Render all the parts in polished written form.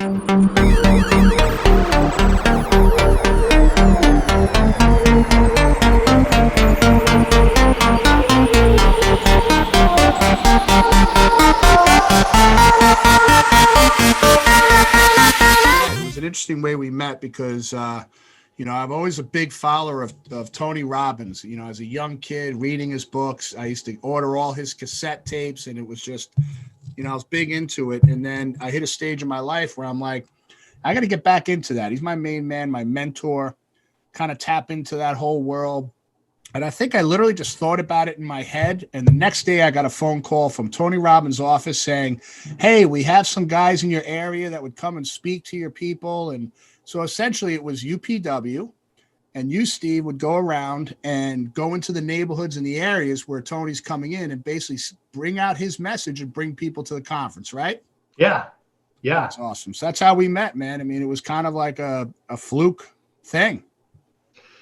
An interesting way we met because, I'm always a big follower of Tony Robbins. As a young kid, reading his books, I used to order all his cassette tapes, and it was just, I was big into it. And then I hit a stage in my life where I'm like, I got to get back into that. He's my main man, my mentor, kind of tap into that whole world. And I think I literally just thought about it in my head. And the next day I got a phone call from Tony Robbins' office saying, hey, we have some guys in your area that would come and speak to your people. And so essentially it was UPW, and you, Steve, would go around and go into the neighborhoods and the areas where Tony's coming in and basically bring out his message and bring people to the conference, right? Yeah. Yeah. That's awesome. So that's how we met, man. I mean, it was kind of like a fluke thing.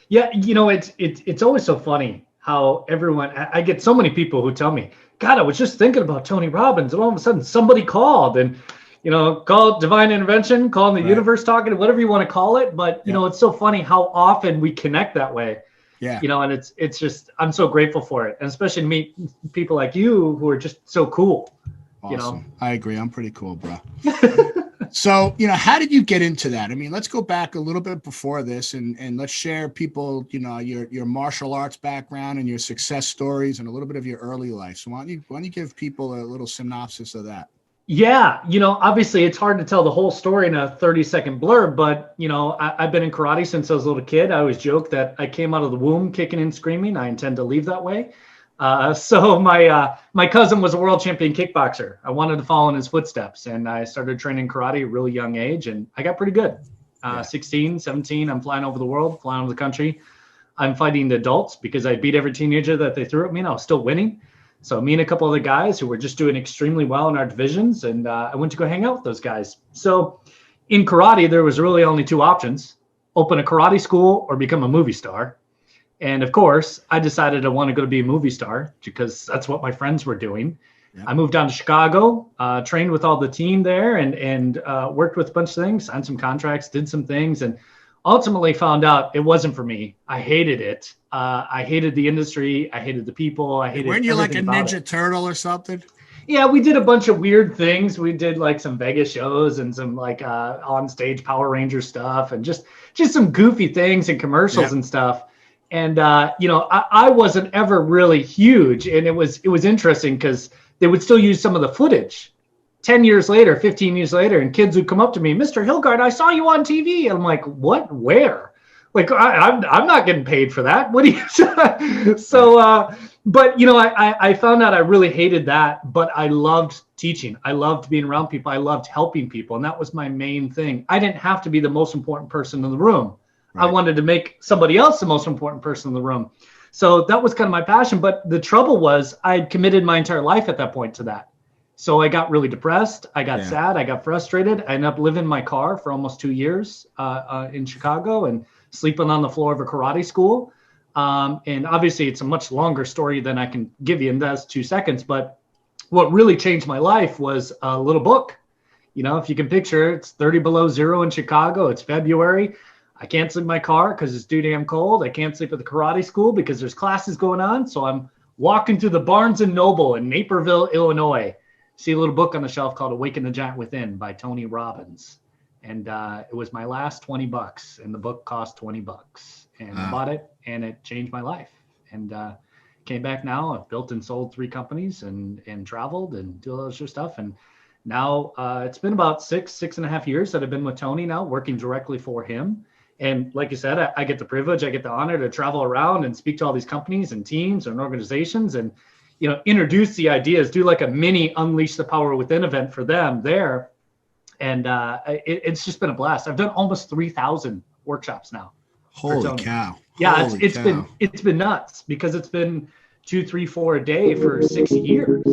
Yeah, it's always so funny how I get so many people who tell me, God, I was just thinking about Tony Robbins, and all of a sudden somebody called, and call it divine intervention, call the universe talking, whatever you want to call it. But it's so funny how often we connect that way. Yeah. And it's just, I'm so grateful for it, and especially to meet people like you who are just so cool. Awesome. I agree. I'm pretty cool, bro. So, how did you get into that? I mean, let's go back a little bit before this and let's share people, your martial arts background and your success stories and a little bit of your early life. So why don't you give people a little synopsis of that? Yeah. Obviously it's hard to tell the whole story in a 30-second blurb, but, I've been in karate since I was a little kid. I always joke that I came out of the womb kicking and screaming. I intend to leave that way. So my cousin was a world champion kickboxer. I wanted to follow in his footsteps, and I started training karate at a really young age, and I got pretty good. 16, 17, I'm flying over the world, flying over the country. I'm fighting the adults because I beat every teenager that they threw at me, and I was still winning. So me and a couple other guys who were just doing extremely well in our divisions, and I went to go hang out with those guys. So in karate, there was really only two options: open a karate school or become a movie star. And of course, I decided I want to go to be a movie star because that's what my friends were doing. Yep. I moved down to Chicago, trained with all the team there, and worked with a bunch of things, signed some contracts, did some things, and ultimately found out it wasn't for me. I hated it. I hated the industry. I hated the people. I hated. Weren't you like a Ninja it. Turtle or something? Yeah, we did a bunch of weird things. We did like some Vegas shows and some like on stage Power Ranger stuff, and just some goofy things and commercials and stuff. And, I wasn't ever really huge. And it was interesting because they would still use some of the footage 10 years later, 15 years later. And kids would come up to me, Mr. Hilgart, I saw you on TV. And I'm like, what? Where? Like, I'm not getting paid for that. What do you? So, but, I found out I really hated that. But I loved teaching. I loved being around people. I loved helping people. And that was my main thing. I didn't have to be the most important person in the room. Right. I wanted to make somebody else the most important person in the room. So that was kind of my passion. But the trouble was I had committed my entire life at that point to that. So I got really depressed. I got sad. I got frustrated. I ended up living in my car for almost 2 years in Chicago and sleeping on the floor of a karate school. And obviously it's a much longer story than I can give you in those 2 seconds. But what really changed my life was a little book. If you can picture it, it's 30 below zero in Chicago. It's February. I can't sleep in my car because it's too damn cold. I can't sleep at the karate school because there's classes going on. So I'm walking through the Barnes and Noble in Naperville, Illinois. See a little book on the shelf called Awaken the Giant Within by Tony Robbins. And it was my last $20, and the book cost $20. And I bought it, and it changed my life. And came back now. I've built and sold 3 companies and traveled and do all those stuff. And now it's been about 6.5 years that I've been with Tony now, working directly for him. And like you said, I get the privilege, I get the honor to travel around and speak to all these companies and teams and organizations and, introduce the ideas, do like a mini Unleash the Power Within event for them there. And it's just been a blast. I've done almost 3,000 workshops now. Holy cow. Yeah, it's been nuts because it's been 2, 3, 4 a day for 6 years.